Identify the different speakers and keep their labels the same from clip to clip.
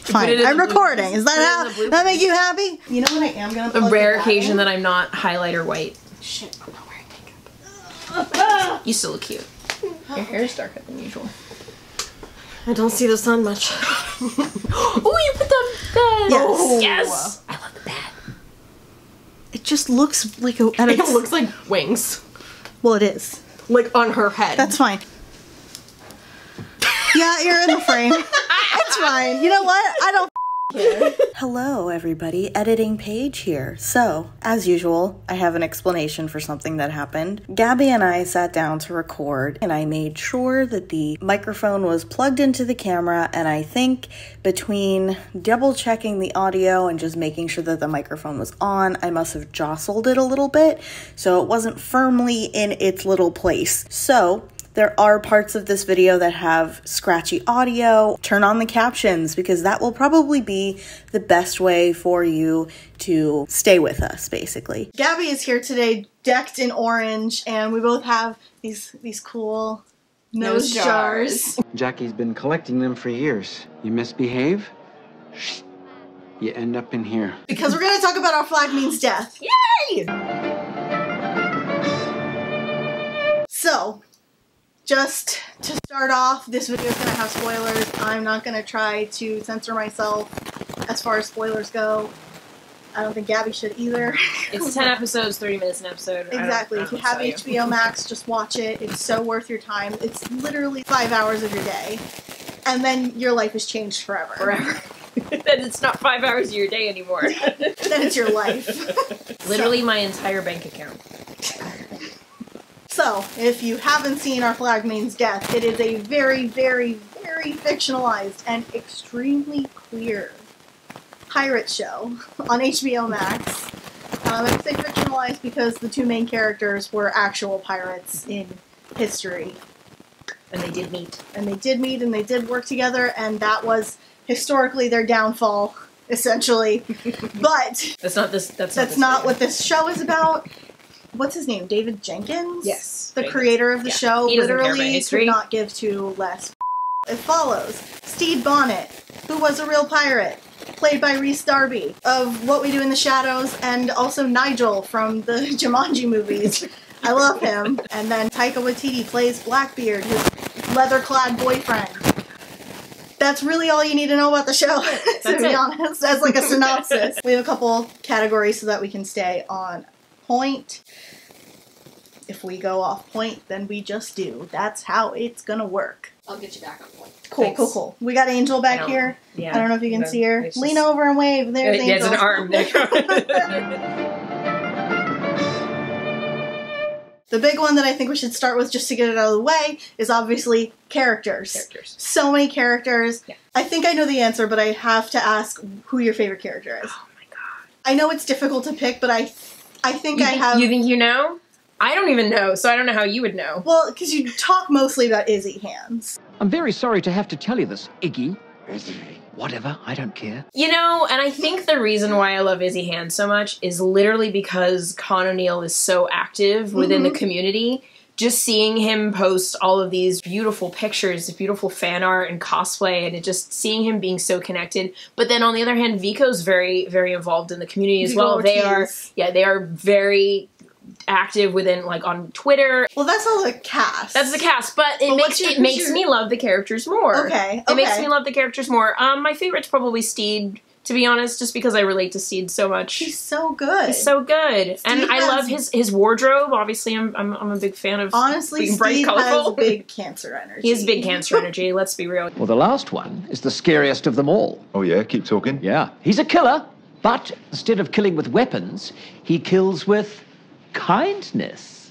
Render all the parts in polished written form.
Speaker 1: Fine, I'm recording. Is that how that make you happy? You know what I am gonna
Speaker 2: A rare occasion that I'm not highlighter white.
Speaker 1: Shit, I'm not wearing makeup.
Speaker 2: You still look cute. Your hair is darker than usual.
Speaker 3: I don't see the sun much.
Speaker 2: Oh, you put the
Speaker 1: Yes.
Speaker 2: Yes. I love the bat.
Speaker 1: It just looks like a.
Speaker 3: It looks like wings.
Speaker 1: Well, it is.
Speaker 3: Like on her head.
Speaker 1: That's fine. Yeah, you're in the frame. It's fine. You know what? I don't care. Hello, everybody. Editing Paige here. So, as usual, I have an explanation for something that happened. Gabby and I sat down to record, and I made sure that the microphone was plugged into the camera, and I think between double checking the audio and just making sure that the microphone was on, I must have jostled it a little bit, so it wasn't firmly in its little place. So, there are parts of this video that have scratchy audio. Turn on the captions because that will probably be the best way for you to stay with us, basically. Gabby is here today, decked in orange, and we both have these cool nose jars.
Speaker 4: Jackie's been collecting them for years. You misbehave, you end up in here.
Speaker 1: Because we're gonna talk about Our Flag Means Death.
Speaker 2: Yay!
Speaker 1: So, just to start off, this video is going to have spoilers. I'm not going to try to censor myself as far as spoilers go. I don't think Gabby should either.
Speaker 2: It's 10 episodes, 30 minutes an episode.
Speaker 1: Exactly. If you have HBO Max, just watch it. It's so worth your time. It's literally 5 hours of your day. And then your life is changed forever.
Speaker 2: Forever. Then it's not 5 hours of your day anymore.
Speaker 1: Then it's your life.
Speaker 2: Literally my entire bank account.
Speaker 1: So, if you haven't seen Our Flag Means Death, it is a very, very, very fictionalized and extremely queer pirate show on HBO Max. I say fictionalized because the two main characters were actual pirates in history.
Speaker 2: And they did meet.
Speaker 1: And they did meet and they did work together, and that was historically their downfall, essentially. But that's not what this show is about. What's his name? David Jenkins?
Speaker 2: Yes.
Speaker 1: The creator of the show
Speaker 2: He doesn't care about
Speaker 1: literally
Speaker 2: history.
Speaker 1: could not give two less. It follows Stede Bonnet, who was a real pirate, played by Rhys Darby, of What We Do in the Shadows, and also Nigel from the Jumanji movies. I love him. And then Taika Waititi plays Blackbeard, his leather-clad boyfriend. That's really all you need to know about the show, to be honest, as like a synopsis. We have a couple categories so that we can stay on point. If we go off point, then we just do. That's how it's gonna work.
Speaker 3: I'll get you back on point.
Speaker 1: Cool,
Speaker 2: Thanks.
Speaker 1: cool, cool. We got Angel back here.
Speaker 2: Yeah.
Speaker 1: I don't know if you can see her. Lean over and wave. There's Angel.
Speaker 2: Yeah, it's an arm.
Speaker 1: The big one that I think we should start with, just to get it out of the way, is obviously characters. So many characters.
Speaker 2: Yeah.
Speaker 1: I think I know the answer, but I have to ask who your favorite character is.
Speaker 2: Oh my god.
Speaker 1: I know it's difficult to pick, but I think I have...
Speaker 2: You think you know? I don't even know, so I don't know how you would know.
Speaker 1: Well, because you talk mostly about Izzy Hands.
Speaker 5: I'm very sorry to have to tell you this, Iggy. Whatever, I don't care.
Speaker 2: You know, and I think the reason why I love Izzy Hand so much is literally because Con O'Neill is so active within the community. Just seeing him post all of these beautiful pictures, beautiful fan art and cosplay, and just seeing him being so connected. But then on the other hand, Vico's very, very involved in the community as well. They are very active within, like, on Twitter.
Speaker 1: Well, that's all the cast.
Speaker 2: That's the cast, but it makes me love the characters more.
Speaker 1: Okay.
Speaker 2: It makes me love the characters more. My favorite's probably Stede, to be honest, just because I relate to Stede so much.
Speaker 1: He's so good.
Speaker 2: He's so good.
Speaker 1: Stede
Speaker 2: And I love his wardrobe. Obviously, I'm a big fan of being bright,
Speaker 1: Stede
Speaker 2: colorful.
Speaker 1: has big cancer energy.
Speaker 2: He has big cancer energy, let's be real.
Speaker 5: Well, the last one is the scariest of them all.
Speaker 6: Oh yeah, keep talking.
Speaker 5: Yeah, he's a killer, but instead of killing with weapons, he kills with kindness.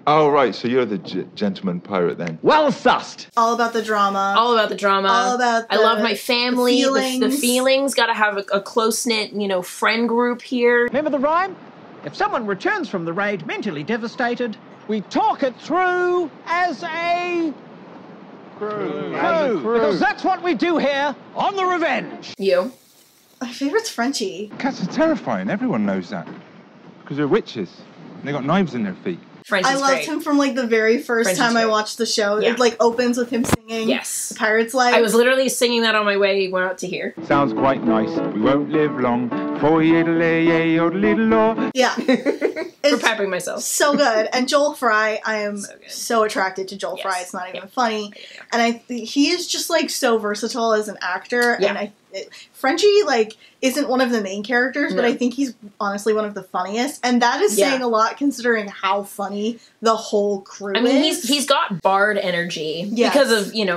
Speaker 6: Oh right, so you're the gentleman pirate then.
Speaker 5: Well sussed.
Speaker 1: All about the drama.
Speaker 2: All about the drama.
Speaker 1: All about
Speaker 2: I love my family, the
Speaker 1: feelings.
Speaker 2: feelings. Gotta have a close-knit, friend group here.
Speaker 5: Remember the rhyme? If someone returns from the raid mentally devastated, we talk it through as a crew. Because that's what we do here on The Revenge.
Speaker 2: You?
Speaker 1: My favorite's Frenchie.
Speaker 6: Cats are terrifying, everyone knows that. Because they're witches. And they got knives in their feet.
Speaker 2: Frenchie's
Speaker 1: I loved
Speaker 2: great.
Speaker 1: him from like the very first
Speaker 2: Frenchie's
Speaker 1: time I
Speaker 2: great.
Speaker 1: watched the show.
Speaker 2: Yeah.
Speaker 1: It like opens with him singing
Speaker 2: Yes.
Speaker 1: The Pirate's Life.
Speaker 2: I was literally singing that on my way out to here.
Speaker 6: Sounds quite nice. We won't live long. For yodel-ay-yodel-ay-yodel-law.
Speaker 1: Yeah.
Speaker 2: For
Speaker 1: It's
Speaker 2: pepping myself.
Speaker 1: so good. And Joel Fry, I am
Speaker 2: So good.
Speaker 1: so attracted to Joel
Speaker 2: Yes.
Speaker 1: Fry. It's not even
Speaker 2: Yeah.
Speaker 1: funny.
Speaker 2: Yeah.
Speaker 1: And he is just like so versatile as an actor.
Speaker 2: Yeah.
Speaker 1: And Frenchie like isn't one of the main characters, but
Speaker 2: No.
Speaker 1: I think he's honestly one of the funniest. And that is
Speaker 2: Yeah.
Speaker 1: saying a lot considering how funny the whole crew
Speaker 2: I mean,
Speaker 1: is.
Speaker 2: he's got bard energy
Speaker 1: Yes.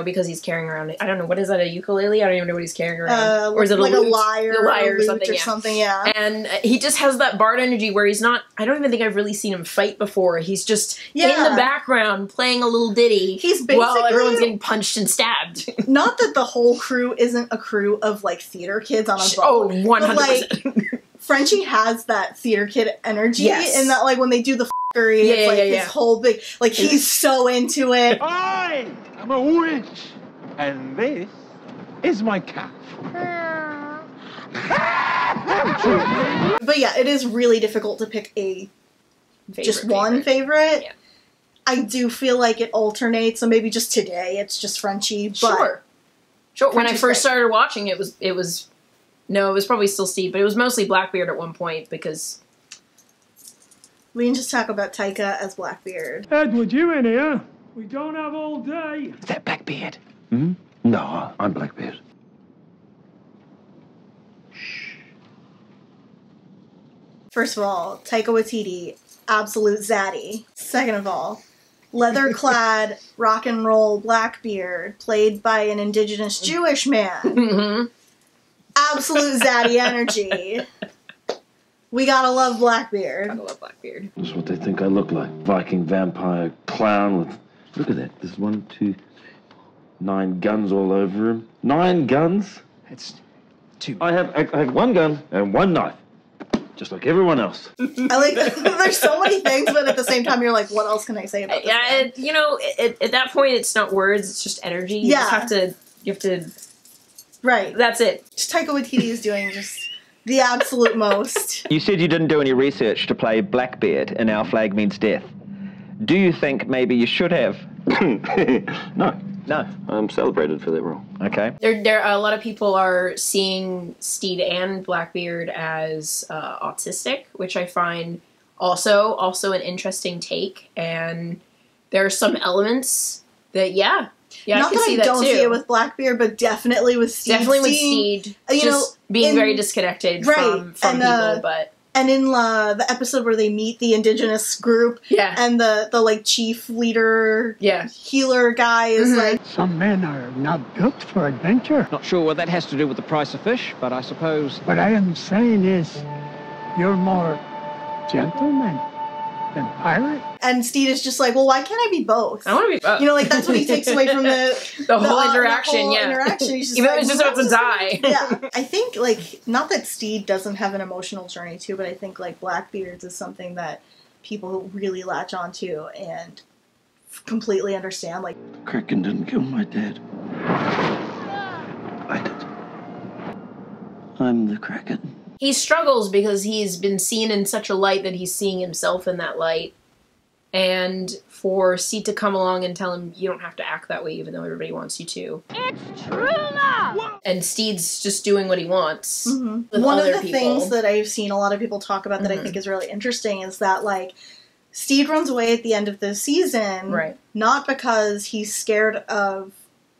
Speaker 2: because he's carrying around. I don't know, what is that, a ukulele? I don't even know what he's carrying around. Or is it
Speaker 1: like
Speaker 2: a
Speaker 1: a
Speaker 2: lute?
Speaker 1: lyre,
Speaker 2: A lyre or
Speaker 1: lute
Speaker 2: something?
Speaker 1: or
Speaker 2: Yeah.
Speaker 1: something, yeah.
Speaker 2: And he just has that bard energy where he's not. I don't even think I've really seen him fight before. He's just in
Speaker 1: Yeah.
Speaker 2: the background playing a little ditty.
Speaker 1: He's
Speaker 2: while
Speaker 1: basically-
Speaker 2: everyone's getting punched and stabbed.
Speaker 1: Not that the whole crew isn't a crew of like theater kids on a boat.
Speaker 2: Oh,
Speaker 1: But,
Speaker 2: 100%.
Speaker 1: Frenchie has that theater kid energy,
Speaker 2: Yes.
Speaker 1: and that like when they do the f***ery,
Speaker 2: Yeah,
Speaker 1: it's like
Speaker 2: yeah,
Speaker 1: his
Speaker 2: yeah.
Speaker 1: whole big like he's so into it.
Speaker 6: I am a witch, and this is my cat.
Speaker 1: But yeah, it is really difficult to pick a just one favorite.
Speaker 2: Yeah.
Speaker 1: I do feel like it alternates, so maybe just today it's just Frenchie. But
Speaker 2: Sure. When I
Speaker 1: Frenchie's
Speaker 2: first
Speaker 1: great.
Speaker 2: started watching it was probably still Steve, but it was mostly Blackbeard at one point because
Speaker 1: we can just talk about Taika as Blackbeard.
Speaker 7: Edward, you in here? We don't have all day.
Speaker 4: Is that Blackbeard? Hmm? No, I'm Blackbeard.
Speaker 1: First of all, Taika Waititi, absolute zaddy. Second of all, leather-clad rock and roll Blackbeard, played by an indigenous Jewish man. Absolute zaddy energy. We gotta love Blackbeard.
Speaker 2: I love Blackbeard.
Speaker 8: This is what they think I look like. Viking vampire clown with... Look at that. There's 1, 2, 9 guns all over him. 9 guns?
Speaker 5: It's too.
Speaker 8: I have 1 gun and 1 knife. Just like everyone else.
Speaker 1: I like there's so many things, but at the same time you're like, what else can I say about this?
Speaker 2: Yeah,
Speaker 1: man?
Speaker 2: at that point it's not words, it's just energy. You
Speaker 1: Yeah.
Speaker 2: have to.
Speaker 1: Right.
Speaker 2: That's it.
Speaker 1: Taika Waititi is doing just the absolute most.
Speaker 9: You said you didn't do any research to play Blackbeard in Our Flag Means Death. Do you think maybe you should have?
Speaker 8: No.
Speaker 9: No.
Speaker 8: I'm celebrated for that role.
Speaker 9: Okay.
Speaker 2: There a lot of people are seeing Steed and Blackbeard as autistic, which I find also an interesting take. And there are some elements that
Speaker 1: Not
Speaker 2: I can
Speaker 1: that
Speaker 2: see
Speaker 1: I
Speaker 2: that
Speaker 1: don't
Speaker 2: too.
Speaker 1: see it with Blackbeard, but definitely with Steed.
Speaker 2: Definitely with
Speaker 1: Seeing-
Speaker 2: Steed,
Speaker 1: you
Speaker 2: just
Speaker 1: know,
Speaker 2: being
Speaker 1: in-
Speaker 2: very disconnected
Speaker 1: right,
Speaker 2: from
Speaker 1: and,
Speaker 2: people, but
Speaker 1: And in the episode where they meet the indigenous group,
Speaker 2: yeah,
Speaker 1: and the like chief leader,
Speaker 2: yeah,
Speaker 1: healer guy is
Speaker 2: Mhm.
Speaker 1: like,
Speaker 7: Some men are not built for adventure.
Speaker 5: Not sure what that has to do with the price of fish, but I suppose.
Speaker 7: What I am saying is, you're more gentleman than pirate.
Speaker 1: and Steed is just like, well, why can't I be both?
Speaker 2: I want to be both.
Speaker 1: You know, like that's what he takes away from
Speaker 2: the whole interaction.
Speaker 1: the whole
Speaker 2: Yeah,
Speaker 1: interaction. He's just
Speaker 2: even
Speaker 1: like,
Speaker 2: if it's just about to die.
Speaker 1: yeah, I think like not that Steed doesn't have an emotional journey too, but I think like Blackbeard's is something that people really latch onto and completely understand. Like,
Speaker 8: Kraken didn't kill my dad. I did. I'm the Kraken.
Speaker 2: He struggles because he's been seen in such a light that he's seeing himself in that light. And for Steed to come along and tell him, you don't have to act that way even though everybody wants you to.
Speaker 10: It's true love!
Speaker 2: And Steed's just doing what he wants.
Speaker 1: mhm.
Speaker 2: With
Speaker 1: One of
Speaker 2: other
Speaker 1: the
Speaker 2: people.
Speaker 1: things that I've seen a lot of people talk about that I
Speaker 2: Mhm.
Speaker 1: think is really interesting is that like Steed runs away at the end of the season,
Speaker 2: Right.
Speaker 1: not because he's scared of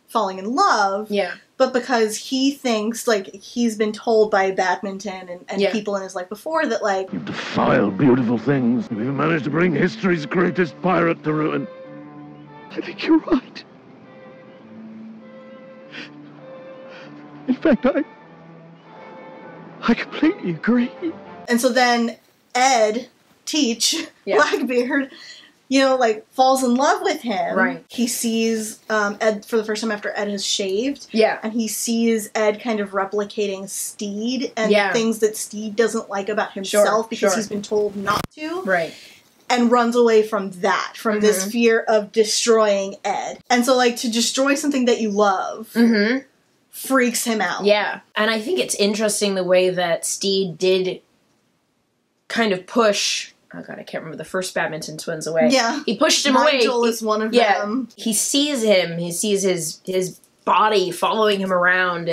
Speaker 1: falling in love,
Speaker 2: Yeah.
Speaker 1: but because he thinks like he's been told by badminton and
Speaker 2: Yeah.
Speaker 1: people in his life before that like
Speaker 8: You defile beautiful things. We've managed to bring history's greatest pirate to ruin.
Speaker 7: I think you're right. In fact, I completely agree.
Speaker 1: and so then Ed Teach
Speaker 2: Yeah.
Speaker 1: Blackbeard, you know, like falls in love with him.
Speaker 2: Right.
Speaker 1: He sees Ed for the first time after Ed has shaved.
Speaker 2: Yeah.
Speaker 1: And he sees Ed kind of replicating Steed and
Speaker 2: Yeah.
Speaker 1: things that Steed doesn't like about himself because
Speaker 2: sure.
Speaker 1: he's been told not to.
Speaker 2: Right.
Speaker 1: And runs away from that, from this
Speaker 2: Mhm.
Speaker 1: fear of destroying Ed. And so, like, to destroy something that you love
Speaker 2: Mm-hmm.
Speaker 1: freaks him out.
Speaker 2: Yeah. And I think it's interesting the way that Steed did kind of push oh god, I can't remember, the first badminton twins away.
Speaker 1: Yeah.
Speaker 2: He pushed him
Speaker 1: Nigel
Speaker 2: away.
Speaker 1: is one of
Speaker 2: yeah,
Speaker 1: them.
Speaker 2: He sees him. He sees his body following him around,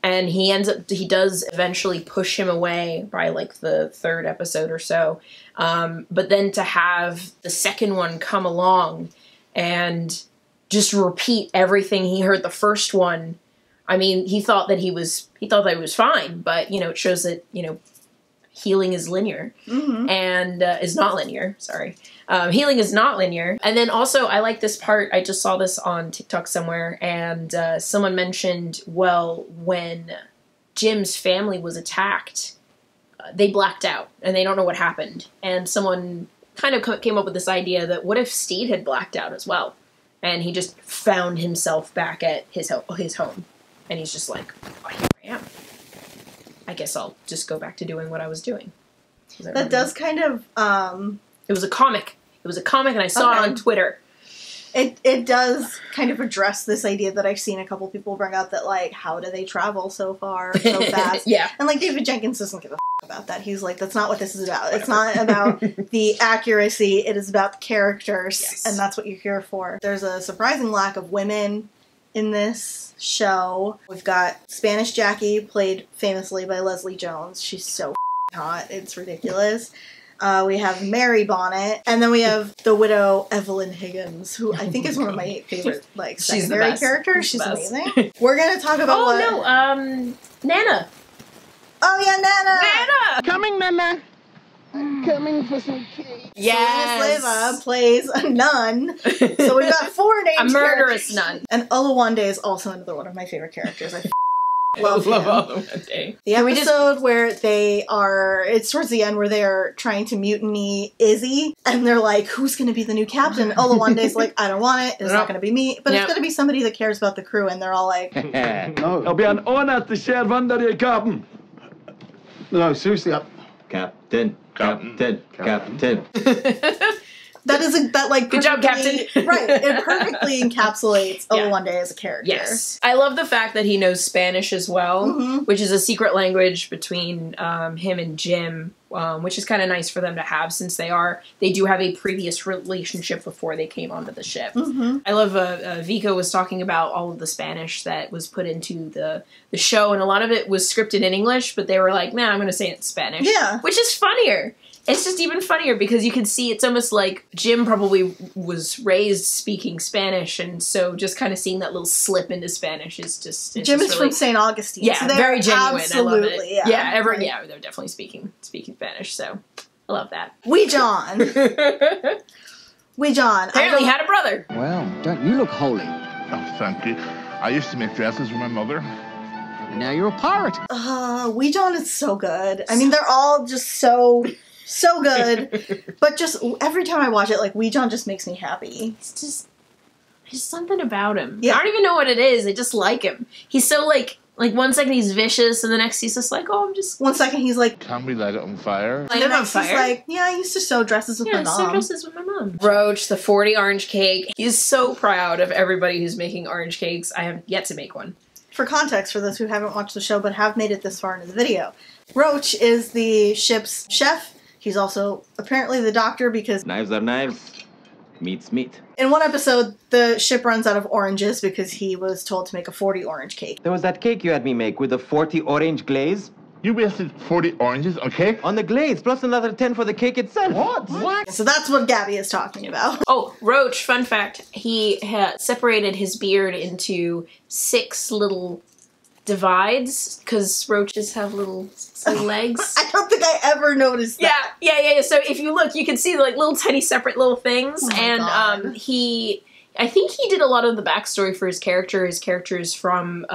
Speaker 2: and he does eventually push him away by like the third episode or so. But then to have the second one come along and just repeat everything he heard the first one. I mean, he thought that he was fine, but, you know, it shows that, you know, healing is linear and is not linear. Sorry. Healing is not linear. And then also I like this part. I just saw this on TikTok somewhere, and someone mentioned, well, when Jim's family was attacked, they blacked out and they don't know what happened. And someone kind of came up with this idea that what if Steed had blacked out as well? And he just found himself back at his home. And he's just like, oh, here I am. I guess I'll just go back to doing what I was doing.
Speaker 1: That does kind of...
Speaker 2: It was a comic. It was a comic, and I saw it on Twitter.
Speaker 1: It does kind of address this idea that I've seen a couple people bring up, that, like, how do they travel so far, so fast?
Speaker 2: Yeah.
Speaker 1: And, like, David Jenkins doesn't give a about that. He's like, that's not what this is about. It's not about the accuracy. It is about the characters, yes. And that's what you're here for. There's a surprising lack of women in this show. We've got Spanish Jackie, played famously by Leslie Jones. She's so hot. It's ridiculous. We have Mary Bonnet, and then we have the widow Evelyn Higgins, who I think is one of my favorite, like, secondary characters. She's amazing. We're gonna talk about
Speaker 2: Nana.
Speaker 1: Oh yeah, Nana!
Speaker 2: Nana!
Speaker 11: Coming, Nana! I'm coming for some cake.
Speaker 2: Yes!
Speaker 1: Selena Slava plays a nun. So we've got 4 named
Speaker 2: a murderous nun.
Speaker 1: And Oluwande is also another one of my favorite characters. I love
Speaker 2: Oluwande.
Speaker 1: The episode where they are, it's towards the end where they're trying to mutiny Izzy, and they're like, who's going to be the new captain? Oluwande's like, I don't want it. It's not going to be me. But it's going to be somebody that cares about the crew, and they're all like...
Speaker 8: No. It'll be an honor to serve under your captain.
Speaker 11: No, seriously,
Speaker 8: Captain.
Speaker 1: That is that like
Speaker 2: good job, Captain.
Speaker 1: Right, it perfectly encapsulates Oluwande as a character.
Speaker 2: Yes, I love the fact that he knows Spanish as well, which is a secret language between him and Jim, which is kind of nice for them to have since they do have a previous relationship before they came onto the ship. I love Vico was talking about all of the Spanish that was put into the show, and a lot of it was scripted in English, but they were like, nah, I'm going to say it in Spanish.
Speaker 1: Yeah,
Speaker 2: which is funnier. It's just even funnier because you can see it's almost like Jim probably was raised speaking Spanish, and so just kind of seeing that little slip into Spanish is just...
Speaker 1: Jim is from St. Augustine.
Speaker 2: Yeah,
Speaker 1: so
Speaker 2: very genuine.
Speaker 1: Absolutely,
Speaker 2: I love it. Yeah, they're definitely speaking Spanish, so I love that.
Speaker 1: Wee John. Wee John.
Speaker 2: Apparently had a brother.
Speaker 12: Well, don't you look holy?
Speaker 13: Oh, thank you. I used to make dresses for my mother.
Speaker 12: And now you're a pirate.
Speaker 1: Wee John is so good. I mean, they're all just so good, but just every time I watch it, like, Wee John just makes me happy.
Speaker 2: It's just something about him.
Speaker 1: Yeah.
Speaker 2: I don't even know what it is. I just like him. He's so like 1 second he's vicious, and the next he's just like, oh, I'm just...
Speaker 1: 1 second he's like...
Speaker 13: Can we light it on fire?
Speaker 2: Light it on fire?
Speaker 1: He's like, yeah, I used to sew dresses with my mom.
Speaker 2: Yeah, sew dresses with my mom. Roach, the 40 orange cake. He's so proud of everybody who's making orange cakes. I have yet to make one.
Speaker 1: For context, for those who haven't watched the show but have made it this far into the video, Roach is the ship's chef. He's also apparently the doctor because...
Speaker 9: Knives are knives. Meat's meat.
Speaker 1: In one episode, the ship runs out of oranges because he was told to make a 40 orange cake.
Speaker 9: There was that cake you had me make with the 40 orange glaze.
Speaker 13: You wasted 40 oranges on cake?
Speaker 9: On the glaze, plus another 10 for the cake itself.
Speaker 1: What? So that's what Gabby is talking about.
Speaker 2: Oh, Roach, fun fact, he had separated his beard into 6 little divides, because roaches have little legs.
Speaker 1: I don't think I ever noticed that.
Speaker 2: Yeah. So if you look, you can see like little tiny separate little things.
Speaker 1: Oh
Speaker 2: and
Speaker 1: God.
Speaker 2: I think he did a lot of the backstory for his character. His character is from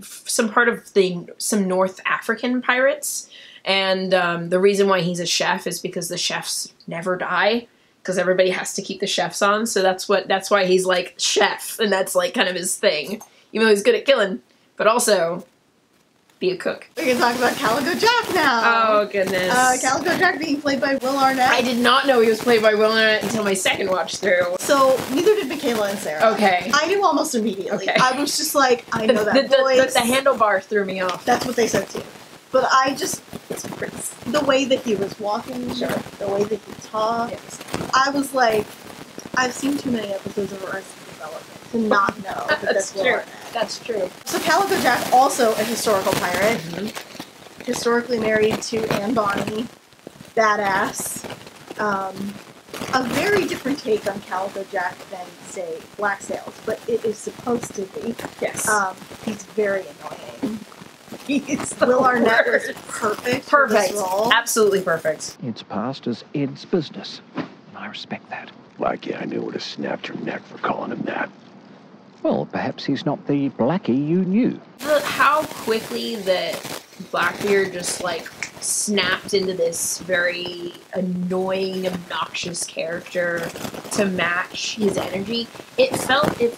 Speaker 2: some part of some North African pirates. And the reason why he's a chef is because the chefs never die, because everybody has to keep the chefs on. So that's why he's like chef, and that's like kind of his thing. Even though he's good at killing, but also be a cook.
Speaker 1: We're gonna talk about Calico Jack now.
Speaker 2: Oh goodness.
Speaker 1: Calico Jack being played by Will Arnett.
Speaker 2: I did not know he was played by Will Arnett until my second watch through.
Speaker 1: So neither did Michaela and Sarah.
Speaker 2: Okay.
Speaker 1: I knew almost immediately.
Speaker 2: Okay.
Speaker 1: I was just like, I know that voice.
Speaker 2: The handlebar threw me off.
Speaker 1: That's what they said too. But the way that he was walking, the way that he talked, I was like, I've seen too many episodes of Arrested Development to not know that
Speaker 2: That's
Speaker 1: this
Speaker 2: true. That's true.
Speaker 1: So Calico Jack, also a historical pirate, historically married to Anne Bonny, badass. A very different take on Calico Jack than, say, Black Sails, but it is supposed to be.
Speaker 2: Yes.
Speaker 1: He's very annoying.
Speaker 2: He's
Speaker 1: Will Arnett was perfect for this role.
Speaker 2: Absolutely perfect.
Speaker 5: It's past as Ed's business. I respect that.
Speaker 8: Blackie, I knew would have snapped your neck for calling him that.
Speaker 5: Well, perhaps he's not the Blackie you knew.
Speaker 2: How quickly that Blackbeard just, like, snapped into this very annoying, obnoxious character to match his energy. It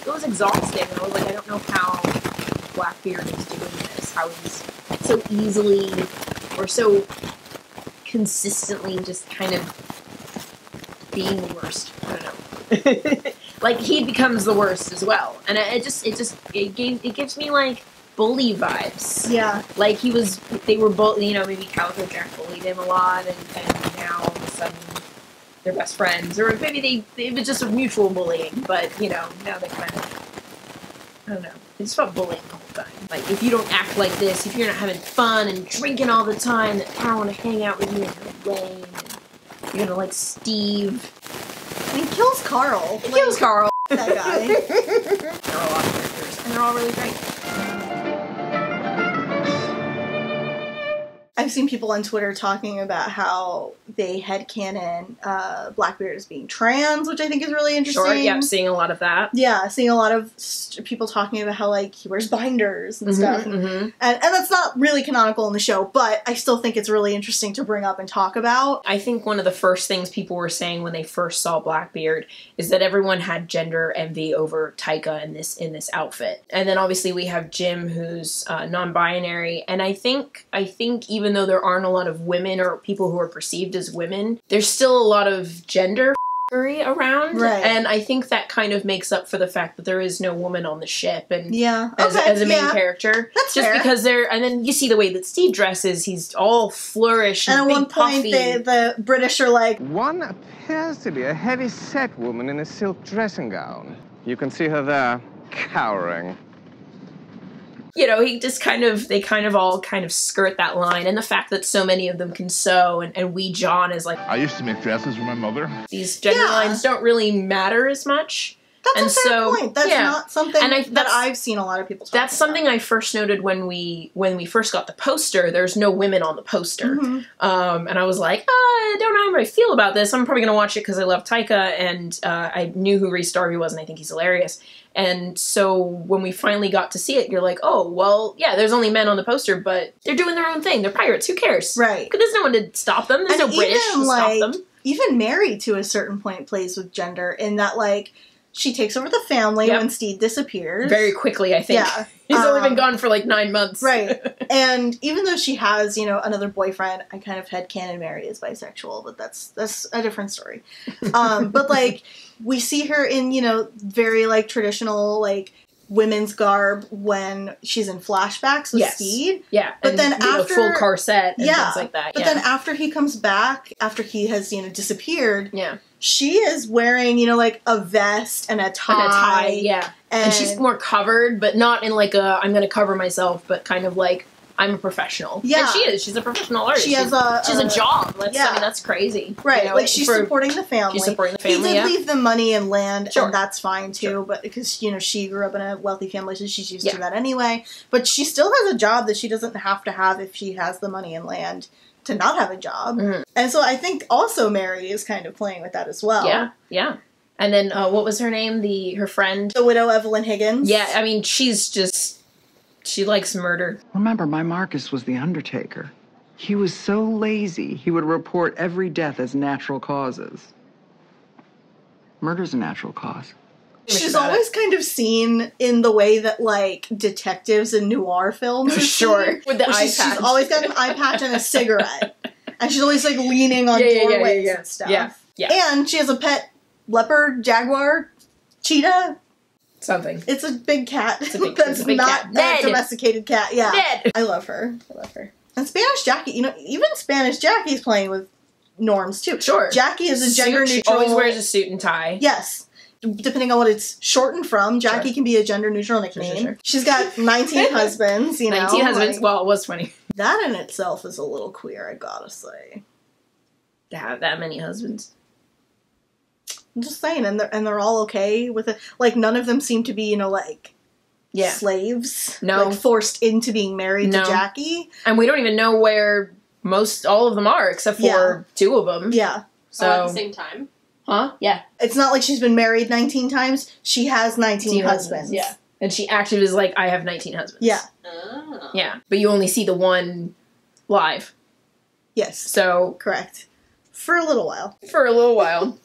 Speaker 2: was exhausting. I was like, I don't know how Blackbeard is doing this. How he's so easily or so consistently just kind of being the worst. I don't know. Like, he becomes the worst as well. And it gives me, like, bully vibes.
Speaker 1: Yeah.
Speaker 2: Like, they were both, you know, maybe Calico Jack bullied him a lot, and now all of a sudden they're best friends. Or maybe it was just a mutual bullying, but, you know, now they kind of, I don't know. It's about bullying the whole time. Like, if you don't act like this, if you're not having fun and drinking all the time, then I don't want to hang out with you and you're lame, and you're gonna like Steve.
Speaker 1: And he kills Carl.
Speaker 2: He kills Carl.
Speaker 1: That guy.
Speaker 2: There are a lot of characters, and they're all really great.
Speaker 1: I've seen people on Twitter talking about how they headcanon Blackbeard as being trans, which I think is really interesting.
Speaker 2: Sure, yeah, seeing a lot of that.
Speaker 1: Yeah, seeing a lot of people talking about how, like, he wears binders and stuff. And that's not really canonical in the show, but I still think it's really interesting to bring up and talk about.
Speaker 2: I think one of the first things people were saying when they first saw Blackbeard is that everyone had gender envy over Taika in this outfit. And then obviously we have Jim, who's non-binary, and I think even though there aren't a lot of women or people who are perceived as women, there's still a lot of gender around.
Speaker 1: Right.
Speaker 2: And I think that kind of makes up for the fact that there is no woman on the ship and
Speaker 1: yeah.
Speaker 2: as a main character.
Speaker 1: That's
Speaker 2: just
Speaker 1: fair.
Speaker 2: Because and then you see the way that Steve dresses, he's all flourish and
Speaker 1: at
Speaker 2: big
Speaker 1: one point
Speaker 2: puffy.
Speaker 1: the British are like,
Speaker 14: one appears to be a heavy-set woman in a silk dressing gown. You can see her there, cowering.
Speaker 2: You know, they kind of all skirt that line, and the fact that so many of them can sew, and Wee John is like...
Speaker 13: I used to make dresses for my mother.
Speaker 2: These gender lines don't really matter as much.
Speaker 1: That's a fair point. That's not something that I've seen a lot of people talk about.
Speaker 2: That's something I first noted when we first got the poster. There's no women on the poster. And I was like, I don't know how I feel about this. I'm probably going to watch it because I love Taika, and I knew who Rhys Darby was, and I think he's hilarious. And so when we finally got to see it, you're like, oh, well, yeah, there's only men on the poster, but they're doing their own thing. They're pirates. Who cares?
Speaker 1: Right.
Speaker 2: There's no one to stop them. There's no British to stop them.
Speaker 1: Even Mary, to a certain point, plays with gender in that, like, she takes over the family when Steve disappears.
Speaker 2: Very quickly, I think.
Speaker 1: Yeah.
Speaker 2: He's only been gone for like 9 months.
Speaker 1: Right. And even though she has, another boyfriend, I kind of headcanon Mary is bisexual, but that's a different story. But, like, we see her in, very, like, traditional, like, women's garb when she's in flashbacks with Steve.
Speaker 2: Yeah.
Speaker 1: But
Speaker 2: and,
Speaker 1: then after...
Speaker 2: full corset and things like that.
Speaker 1: But then after he comes back, after he has, disappeared...
Speaker 2: Yeah.
Speaker 1: She is wearing, like, a vest and a tie.
Speaker 2: Yeah. And she's more covered, but not in, like, I'm going to cover myself, but kind of like, I'm a professional.
Speaker 1: Yeah.
Speaker 2: And she is. She's a professional artist.
Speaker 1: She has
Speaker 2: she's a job. I mean, that's crazy.
Speaker 1: Right. Like, she's supporting the family.
Speaker 2: She's supporting the family,
Speaker 1: He did leave them money and land,
Speaker 2: Sure.
Speaker 1: and that's fine, too. But because, she grew up in a wealthy family, so she's used to
Speaker 2: Yeah.
Speaker 1: that anyway. But she still has a job that she doesn't have to have if she has the money and land to not have a job. And so I think also Mary is kind of playing with that as well.
Speaker 2: Yeah, yeah. And then, what was her name? Her friend?
Speaker 1: The widow Evelyn Higgins.
Speaker 2: Yeah, I mean, she likes murder.
Speaker 15: Remember, my Marcus was the undertaker. He was so lazy, he would report every death as natural causes. Murder's a natural cause.
Speaker 1: She's always kind of seen in the way that, like, detectives in noir films are seen,
Speaker 2: with the eye
Speaker 1: She's
Speaker 2: patch.
Speaker 1: always got an eye patch and a cigarette. And she's always, like, leaning on doorways and stuff.
Speaker 2: Yeah.
Speaker 1: And she has a pet leopard, jaguar, cheetah.
Speaker 2: Something.
Speaker 1: It's a big cat.
Speaker 2: It's a big
Speaker 1: That's
Speaker 2: cat.
Speaker 1: not
Speaker 2: Ned.
Speaker 1: a domesticated cat. Yeah.
Speaker 2: Ned.
Speaker 1: I love her. And Spanish Jackie, you know, even Spanish Jackie's playing with norms too.
Speaker 2: Sure.
Speaker 1: Jackie is a gender
Speaker 2: She
Speaker 1: neutral.
Speaker 2: always wears a suit and tie.
Speaker 1: Yes. Depending on what it's shortened from, Jackie can be a gender neutral nickname.
Speaker 2: Sure.
Speaker 1: She's got 19 husbands, you know.
Speaker 2: 19 husbands.
Speaker 1: like,
Speaker 2: Well, it was 20.
Speaker 1: that in itself is a little queer, I gotta say.
Speaker 2: To have that many husbands.
Speaker 1: I'm just saying, and they're all okay with it. Like, none of them seem to be, you know, like, slaves.
Speaker 2: No.
Speaker 1: Like, forced into being married
Speaker 2: No.
Speaker 1: to Jackie.
Speaker 2: And we don't even know where all of them are, except for 2 of them.
Speaker 1: Yeah.
Speaker 2: So
Speaker 3: at the same time?
Speaker 2: Huh? Yeah.
Speaker 1: It's not like she's been married 19 times. She has 19 husbands.
Speaker 2: Yeah. And she actually was like, I have 19 husbands.
Speaker 1: Yeah.
Speaker 3: Oh.
Speaker 2: Yeah. But you only see the one live.
Speaker 1: Yes.
Speaker 2: So.
Speaker 1: Correct. For a little while.
Speaker 2: For a little while.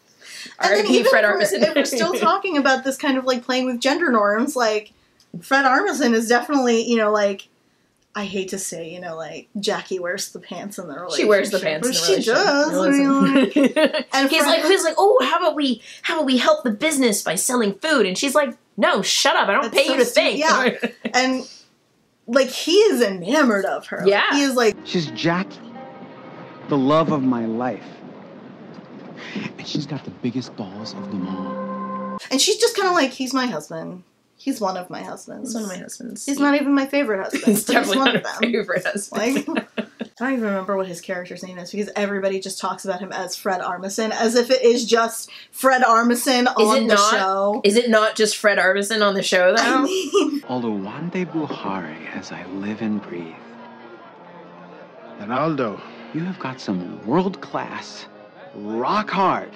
Speaker 1: And then
Speaker 2: R.I.P.
Speaker 1: even
Speaker 2: Fred
Speaker 1: if
Speaker 2: Armisen.
Speaker 1: we're still talking about this kind of like playing with gender norms, like Fred Armisen is definitely, you know, like, I hate to say, you know, like Jackie wears the pants in the relationship.
Speaker 2: She wears the pants in the relationship.
Speaker 1: She does. I mean, like,
Speaker 2: and he's like, oh, how about we help the business by selling food? And she's like, no, shut up. I don't pay you to think.
Speaker 1: Yeah. And like he is enamored of her.
Speaker 2: Yeah.
Speaker 1: Like, he is like,
Speaker 4: She's Jackie, the love of my life. And she's got the biggest balls of them all.
Speaker 1: and she's just kind of like, he's my husband. He's one of my husbands.
Speaker 2: He's one of my husbands.
Speaker 1: He's not even my favorite husband.
Speaker 2: He's
Speaker 1: but
Speaker 2: definitely
Speaker 1: one
Speaker 2: not
Speaker 1: of
Speaker 2: a
Speaker 1: them.
Speaker 2: favorite husband.
Speaker 1: Like, I don't even remember what his character's name is because everybody just talks about him as Fred Armisen as if it is just Fred Armisen on the show.
Speaker 2: Is it not just Fred Armisen on the show, though?
Speaker 1: I mean,
Speaker 4: Oluwande Buhari as I live and breathe. And Aldo, you have got some world-class, rock-hard,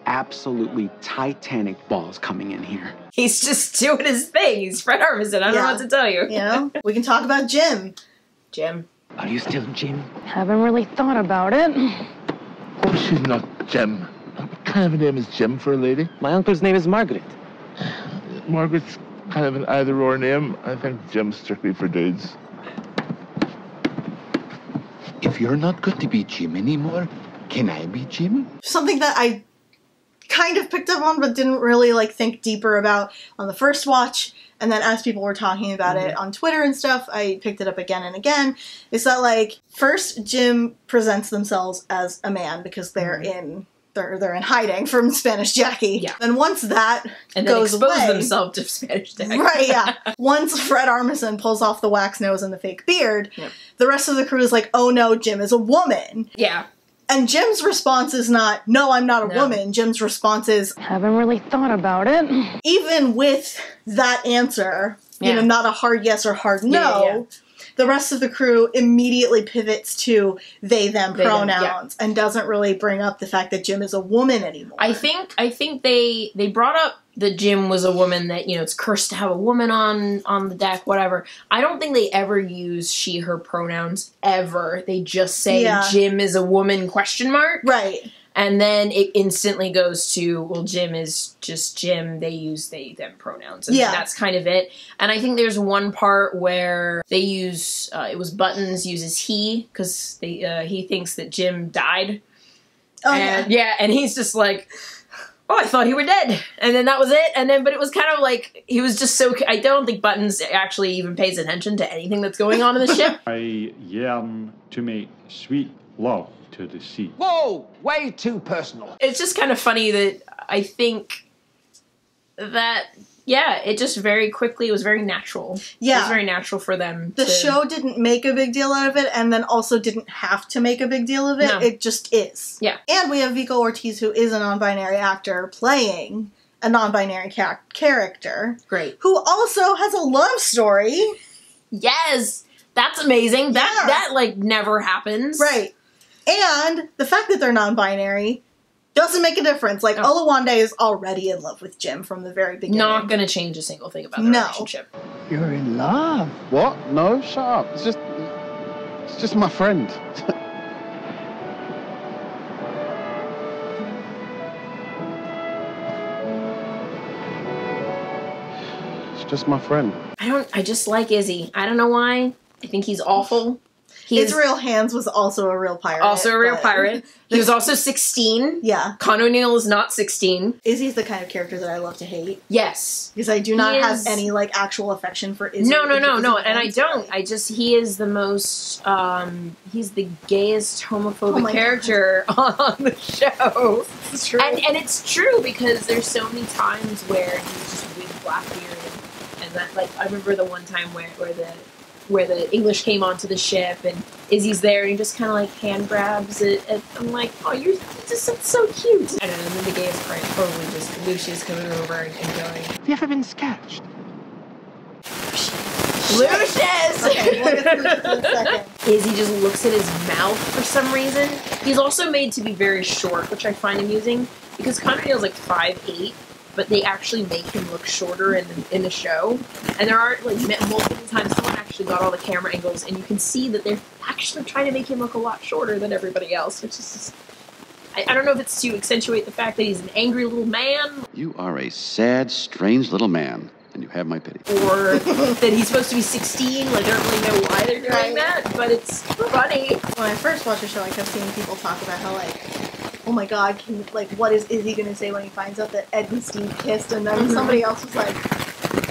Speaker 4: absolutely titanic balls coming in here.
Speaker 2: He's just doing his thing. He's Fred Armisen. I don't know what to tell you.
Speaker 1: You know? We can talk about Jim.
Speaker 2: Jim.
Speaker 4: Are you still Jim?
Speaker 10: Haven't really thought about it.
Speaker 13: Oh, she's not Jim. What kind of a name is Jim for a lady?
Speaker 8: My uncle's name is Margaret.
Speaker 13: Margaret's kind of an either-or name. I think Jim's strictly for dudes.
Speaker 16: If you're not going to be Jim anymore, can I be Jim?
Speaker 1: Something that I kind of picked up on but didn't really like think deeper about on the first watch, and then as people were talking about it on Twitter and stuff, I picked it up again and again, is that like first Jim presents themselves as a man because they're in hiding from Spanish Jackie.
Speaker 2: Yeah.
Speaker 1: And once that
Speaker 2: And then
Speaker 1: goes
Speaker 2: expose
Speaker 1: away,
Speaker 2: themselves to Spanish Jackie.
Speaker 1: right, yeah. Once Fred Armisen pulls off the wax nose and the fake beard, the rest of the crew is like, oh no, Jim is a woman.
Speaker 2: Yeah.
Speaker 1: And Jim's response is not, no, I'm not a woman. Jim's response is,
Speaker 10: Haven't really thought about it.
Speaker 1: even with that answer, you know, not a hard yes or hard no, the rest of the crew immediately pivots to they, them pronouns and doesn't really bring up the fact that Jim is a woman anymore.
Speaker 2: I think they brought up that Jim was a woman, that, you know, it's cursed to have a woman on the deck, whatever. I don't think they ever use she, her pronouns ever. They just say Jim is a woman ?
Speaker 1: Right.
Speaker 2: And then it instantly goes to, well, Jim is just Jim. They use they, them pronouns. And that's kind of it. And I think there's one part where they use, it was Buttons uses he, because he thinks that Jim died.
Speaker 1: Oh,
Speaker 2: and, and he's just like, oh, I thought he were dead. And then that was it. And then, but it was kind of like, he was just so, I don't think Buttons actually even pays attention to anything that's going on in the ship.
Speaker 17: I yearn to make sweet love to the sea.
Speaker 5: Whoa! Way too personal.
Speaker 2: It's just kind of funny that I think that, it just very quickly, it was very natural.
Speaker 1: Yeah.
Speaker 2: It was very natural for them.
Speaker 1: The show didn't make a big deal out of it, and then also didn't have to make a big deal of it.
Speaker 2: No.
Speaker 1: It just is.
Speaker 2: Yeah.
Speaker 1: And we have Vico Ortiz, who is a non-binary actor, playing a non-binary character.
Speaker 2: Great.
Speaker 1: Who also has a love story.
Speaker 2: Yes! That's amazing. That like, never happens.
Speaker 1: Right. And the fact that they're non-binary doesn't make a difference. Like, Oluwande is already in love with Jim from the very beginning.
Speaker 2: Not gonna change a single thing about the relationship.
Speaker 7: You're in love.
Speaker 16: What? No, shut up. It's just my friend. It's just my friend.
Speaker 2: I just like Izzy. I don't know why. I think he's awful.
Speaker 1: Israel Hands was also a real pirate.
Speaker 2: Also a real pirate. He was also 16.
Speaker 1: Yeah.
Speaker 2: Con O'Neill is not 16.
Speaker 1: Izzy's the kind of character that I love to hate.
Speaker 2: Yes.
Speaker 1: Because I do not have any, like, actual affection for Izzy.
Speaker 2: No. And I don't. He is the most, he's the gayest homophobic character on the show.
Speaker 1: It's true.
Speaker 2: And it's true because there's so many times where he's just with Blackbeard and that, like, I remember the one time where the English came onto the ship and Izzy's there and he just kind of like hand grabs it. And I'm like, oh, you're just so cute. I don't know. And then the gayest part probably just Lucius coming over and going,
Speaker 4: Have you ever been sketched?
Speaker 2: Lucius!
Speaker 1: Okay, we'll get to Lucius in a second.
Speaker 2: Izzy just looks at his mouth for some reason. He's also made to be very short, which I find amusing because Con O'Neill's like 5'8", but they actually make him look shorter in the show. And there are, like, multiple times someone actually got all the camera angles, and you can see that they're actually trying to make him look a lot shorter than everybody else, which is just... I don't know if it's to accentuate the fact that he's an angry little man.
Speaker 18: You are a sad, strange little man, and you have my pity.
Speaker 2: Or that he's supposed to be 16. Like, I don't really know why they're doing that, but it's funny.
Speaker 1: When I first watched the show, I kept seeing people talk about how, like, oh my god, what is Izzy going to say when he finds out that Ed and Steve kissed? And then somebody else was like,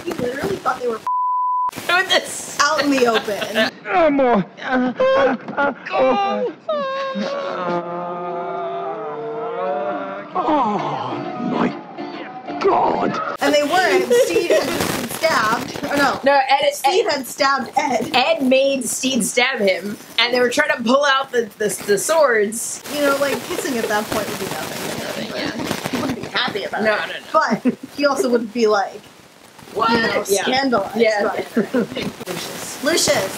Speaker 1: he literally thought they were
Speaker 2: doing this
Speaker 1: out in the open.
Speaker 13: Oh, more.
Speaker 16: Oh, my God.
Speaker 1: And they weren't. Steve had just been stabbed. Or no, Steve had stabbed Ed.
Speaker 2: Ed made Steve stab him, and they were trying to pull out the swords.
Speaker 1: You know, like, kissing at that point would be nothing. Yeah. He wouldn't be happy about it.
Speaker 2: No.
Speaker 1: But he also wouldn't be like,
Speaker 2: what?
Speaker 1: You know, scandalized.
Speaker 2: Yeah.
Speaker 1: Lucius.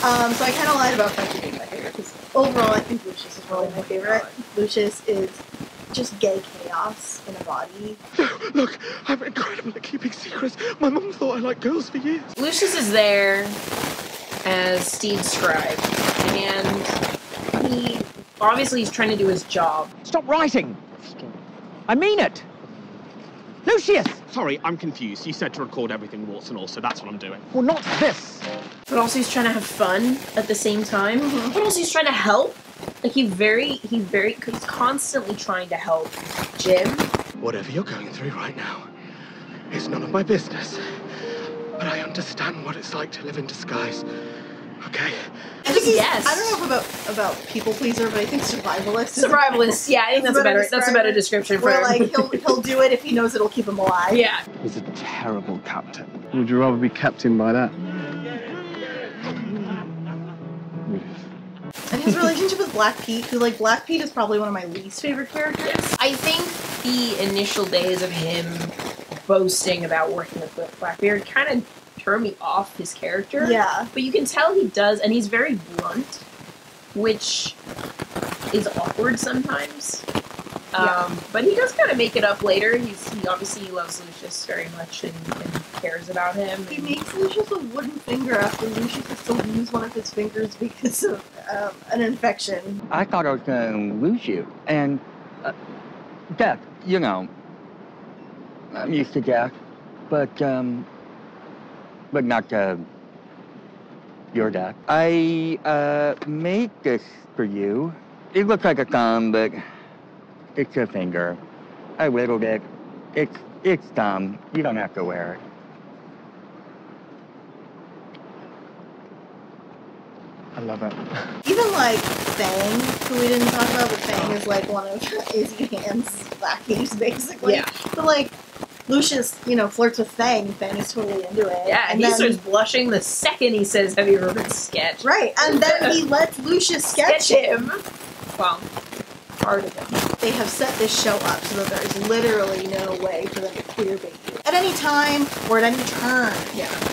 Speaker 1: So I kind of lied about Frankie being my favorite, because overall I think Lucius is probably my favorite. Lucius is just gay chaos in a body.
Speaker 13: Look, I'm incredible at keeping secrets. My mum thought I liked girls for years.
Speaker 2: Lucius is there as Steed's scribe, and he's trying to do his job.
Speaker 5: Stop writing! I mean it! Lucius!
Speaker 19: Sorry, I'm confused. You said to record everything, warts and all, so that's what I'm doing.
Speaker 5: Well, not this.
Speaker 2: But also he's trying to have fun at the same time. But also he's trying to help. Like, he's constantly trying to help Jim.
Speaker 13: Whatever you're going through right now is none of my business. But I understand what it's like to live in disguise. Okay?
Speaker 1: I think I don't know about people pleaser, but I think survivalist.
Speaker 2: Survivalist, yeah, I think that's a better description for
Speaker 1: where,
Speaker 2: him.
Speaker 1: like, he'll do it if he knows it'll keep him alive.
Speaker 2: Yeah.
Speaker 14: He's a terrible captain. Would you rather be captained by that?
Speaker 1: And his relationship with Black Pete, who, like, Black Pete is probably one of my least favorite characters.
Speaker 2: I think the initial days of him boasting about working with Blackbeard kind of turned me off his character.
Speaker 1: Yeah.
Speaker 2: But you can tell he does, and he's very blunt, which is awkward sometimes. But he does kind of make it up later. He obviously loves Lucius very much and cares about him.
Speaker 1: He makes Lucius a wooden finger after Lucius has to lose one of his fingers because of an infection.
Speaker 20: I thought I was going to lose you. And death, you know, I'm used to death, but not your death. I made this for you. It looks like a thumb, but it's a finger. I whittled it. It's dumb. You don't have to wear it.
Speaker 14: I love it.
Speaker 1: Even, like, Fang, who we didn't talk about, but Fang is, like, one of Izzy Hand's lackeys, basically.
Speaker 2: Yeah.
Speaker 1: But, like, Lucius, you know, flirts with Fang, and Fang is totally into it.
Speaker 2: Yeah, and he starts blushing the second he says, "Have you ever been sketched?"
Speaker 1: Right, and then he lets Lucius sketch him.
Speaker 2: Well, part of it.
Speaker 1: They have set this show up so that there is literally no way for them to queerbait you. At any time, or at any turn,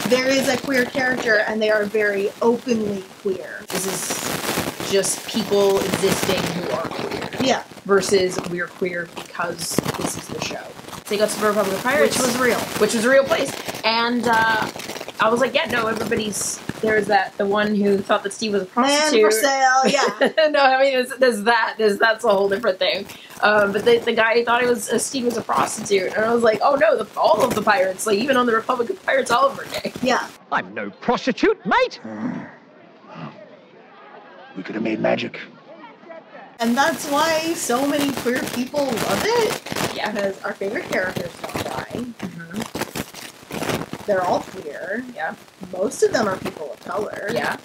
Speaker 1: there is a queer character, and they are very openly queer.
Speaker 2: This is just people existing who are queer.
Speaker 1: Yeah.
Speaker 2: Versus we're queer because this is the show. They got to Republic of Pirates.
Speaker 1: Which was real.
Speaker 2: Which was a real place. And I was like, yeah, no, everybody's... There's the one who thought that Steve was a prostitute.
Speaker 1: Man for sale, yeah.
Speaker 2: No, I mean, that's a whole different thing. But the guy thought Steve was a prostitute. And I was like, oh no, all of the pirates, like even on the Republic of Pirates, all of them are gay.
Speaker 1: Yeah.
Speaker 5: I'm no prostitute, mate.
Speaker 16: We could have made magic.
Speaker 1: And that's why so many queer people love it. Yeah. Because our favorite characters don't die. They're all queer.
Speaker 2: Yeah.
Speaker 1: Most of them are people of color.
Speaker 2: Yeah.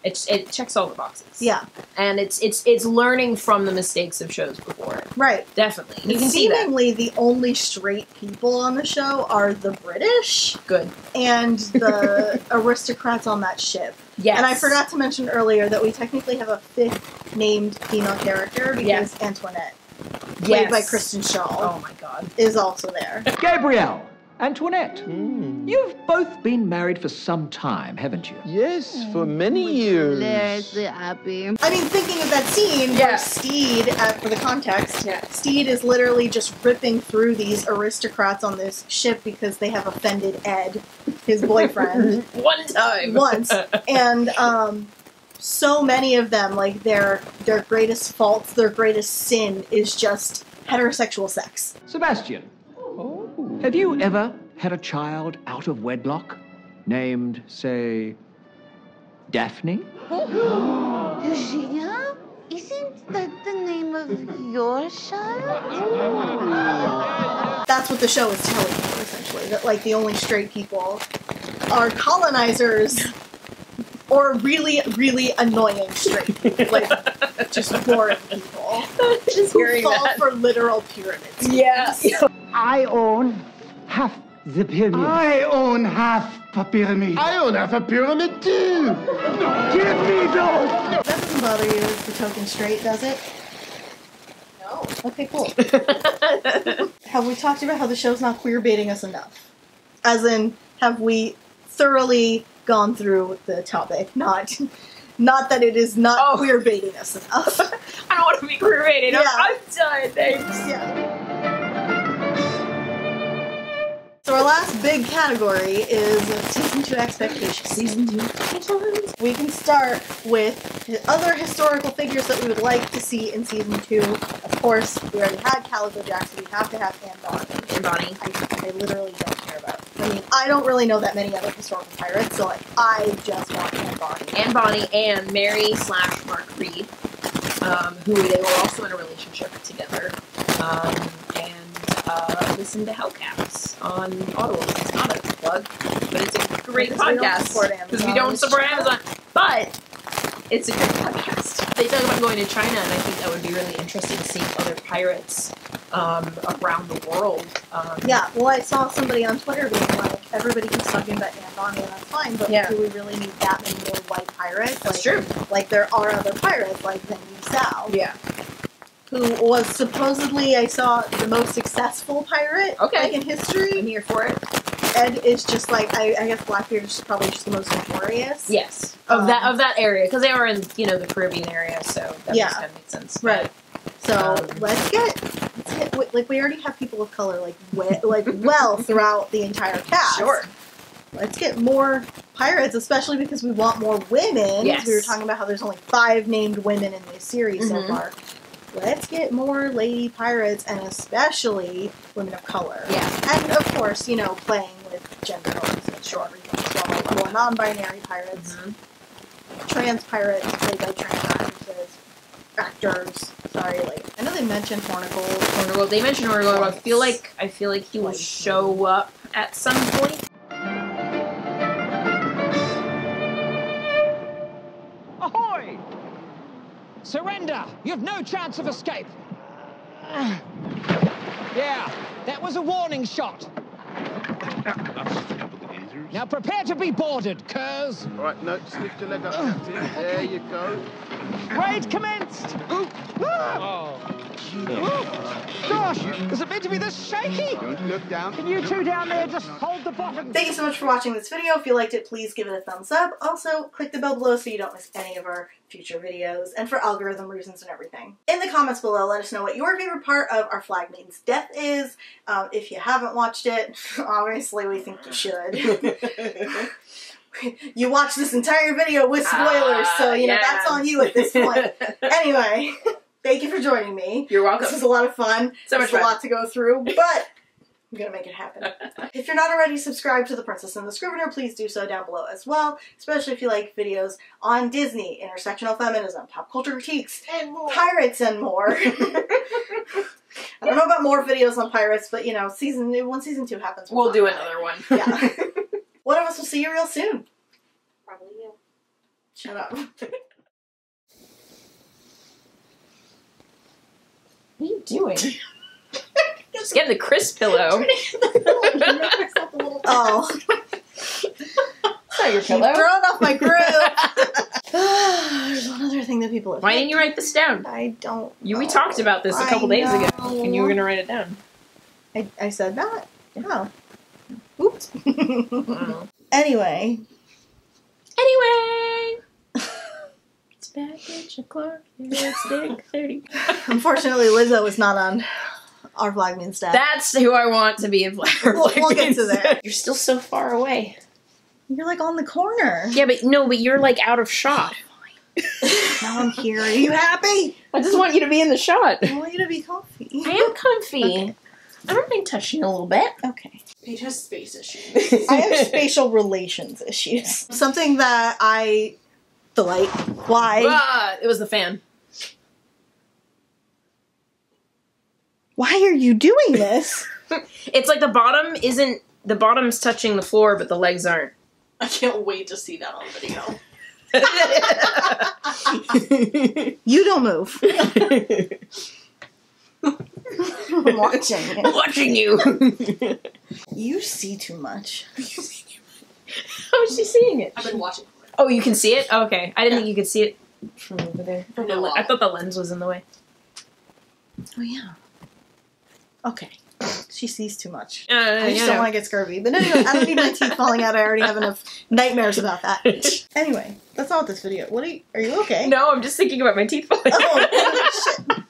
Speaker 2: It checks all the boxes.
Speaker 1: Yeah.
Speaker 2: And it's learning from the mistakes of shows before.
Speaker 1: Right.
Speaker 2: Definitely. You can see that.
Speaker 1: Seemingly the only straight people on the show are the British.
Speaker 2: Good.
Speaker 1: And the aristocrats on that ship.
Speaker 2: Yes.
Speaker 1: And I forgot to mention earlier that we technically have a 5th named female character because Antoinette, played by Kristen Shaw,
Speaker 2: oh my god,
Speaker 1: is also there.
Speaker 5: Gabrielle, Antoinette, you've both been married for some time, haven't you?
Speaker 14: Yes, for many years.
Speaker 1: Happy. I mean, thinking of that scene where Steed, for the context, Steed is literally just ripping through these aristocrats on this ship because they have offended Ed, his boyfriend.
Speaker 2: One time.
Speaker 1: Once. And, so many of them, like, their greatest faults, their greatest sin is just heterosexual sex.
Speaker 5: Sebastian, have you ever had a child out of wedlock named, say, Daphne?
Speaker 21: Eugenia? Isn't that the name of your child?
Speaker 1: That's what the show is telling you, essentially. That, like, the only straight people are colonizers or really, really annoying straight people. Like, just boring people.
Speaker 2: Just
Speaker 1: who
Speaker 2: hearing
Speaker 1: fall
Speaker 2: that.
Speaker 1: for literal pyramids.
Speaker 2: Yeah.
Speaker 5: I own half the pyramid.
Speaker 16: I own half a pyramid. I own half a pyramid too. Give me those.
Speaker 1: That doesn't bother you as the token straight, does it? No. Okay, cool. Have we talked about how the show's not queer baiting us enough? As in, have we thoroughly gone through the topic? Not that it is not queer baiting us enough.
Speaker 2: I don't want to be queer baited.
Speaker 1: Yeah.
Speaker 2: I'm done, thanks.
Speaker 1: Yeah. So our last big category is Season 2 expectations.
Speaker 2: Season 2 expectations?
Speaker 1: We can start with other historical figures that we would like to see in Season 2. Of course, we already had Calico Jack, so we have to have Anne Bonny.
Speaker 2: Anne Bonny.
Speaker 1: I literally don't care about. I mean, I don't really know that many other historical pirates, so like, I just want Anne Bonny.
Speaker 2: Anne Bonny and Mary/Mark Reed, who they were also in a relationship together, and listen to Hellcats on Audible. It's not a plug, but it's a great podcast because we don't support Amazon. But it's a great podcast. They talk about going to China, and I think that would be really interesting seeing other pirates around the world.
Speaker 1: Yeah, well, I saw somebody on Twitter being like, everybody keeps talking about Anne Bonny, and that's fine, but do we really need that many more white pirates?
Speaker 2: That's
Speaker 1: like,
Speaker 2: true.
Speaker 1: Like, there are other pirates, like Zheng Yusao.
Speaker 2: Yeah.
Speaker 1: Who was supposedly, I saw, the most successful pirate like, in history.
Speaker 2: I'm here for it.
Speaker 1: Ed is just like, I guess Blackbeard is probably just the most notorious.
Speaker 2: Yes. Of that area, because they are in, the Caribbean area, so that kind of makes sense.
Speaker 1: Right. So let's get like, we already have people of color well throughout the entire cast.
Speaker 2: Sure.
Speaker 1: Let's get more pirates, especially because we want more women.
Speaker 2: Yes.
Speaker 1: We were talking about how there's only 5 named women in this series so far. Let's get more lady pirates, and especially women of color.
Speaker 2: Yeah.
Speaker 1: And of course, playing with gender norms and everything as well. Like more non-binary pirates, trans pirates played by trans actors. Sorry, I know they mentioned Hornigold.
Speaker 2: They mentioned Hornigold. I feel like he will show up at some point.
Speaker 5: Ahoy! Surrender! You've no chance of escape. Yeah, that was a warning shot. Now prepare to be boarded, curs.
Speaker 13: All right, no, lift your leg up, Captain. There you go.
Speaker 5: Raid commenced! Gosh, is it meant to be this shaky?
Speaker 13: Don't look down.
Speaker 5: Can you two down there just hold the bottom?
Speaker 1: Thank you so much for watching this video. If you liked it, please give it a thumbs up. Also, click the bell below so you don't miss any of our future videos, and for algorithm reasons and everything. In the comments below, let us know what your favorite part of Our Flag Means Death is. If you haven't watched it, obviously we think you should. You watched this entire video with spoilers, so that's on you at this point. Anyway, thank you for joining me.
Speaker 2: You're welcome.
Speaker 1: This was a lot of fun.
Speaker 2: So much fun.
Speaker 1: A lot to go through, but I'm gonna make it happen. If you're not already subscribed to The Princess and the Scrivener, please do so down below as well, especially if you like videos on Disney, intersectional feminism, pop culture critiques,
Speaker 3: and more.
Speaker 1: pirates, and more. I don't know about more videos on pirates, but you know, when season 2 happens,
Speaker 2: we'll do another one.
Speaker 1: Yeah. One of us will see you real soon.
Speaker 3: Probably you.
Speaker 1: Shut up.
Speaker 2: What are you doing? Just get the Chris pillow.
Speaker 1: Oh.
Speaker 2: It's not your pillow.
Speaker 1: You've thrown off my groove. There's one other thing that people have.
Speaker 2: Why didn't you write this down?
Speaker 1: I don't
Speaker 2: We talked about this a couple days ago, and you were going to write it down.
Speaker 1: I said that? Oh. Oops. Anyway.
Speaker 2: It's Package Clark. It's Dick 30.
Speaker 1: Unfortunately, Lizzo is not on our Flagman staff.
Speaker 2: That's who I want to be in
Speaker 1: We'll get to there.
Speaker 2: You're still so far away.
Speaker 1: You're like on the corner.
Speaker 2: Yeah, but you're like out of shot.
Speaker 1: Now I'm here. Are you happy?
Speaker 2: I just want you to be in the shot.
Speaker 1: I want you to be comfy.
Speaker 2: I am comfy. Okay. I don't mind touching a little bit.
Speaker 1: Okay.
Speaker 3: Paige has space issues.
Speaker 1: I have spatial relations issues. Something that I delight. Why?
Speaker 2: It was the fan.
Speaker 1: Why are you doing this?
Speaker 2: It's like the bottom's touching the floor, but the legs aren't.
Speaker 3: I can't wait to see that on video.
Speaker 1: You don't move. I'm watching.
Speaker 2: I'm watching you.
Speaker 1: You see too much.
Speaker 2: How is she seeing it?
Speaker 3: I've been watching.
Speaker 2: Oh, you can see it? Oh, okay. I didn't think you could see it from over there. I thought the lens was in the way.
Speaker 1: Oh, yeah. Okay. She sees too much. I just don't want to get scurvy. But anyway, I don't need my teeth falling out. I already have enough nightmares about that. Anyway, that's all with this video. Are you okay?
Speaker 2: No, I'm just thinking about my teeth falling out.
Speaker 1: Oh, shit.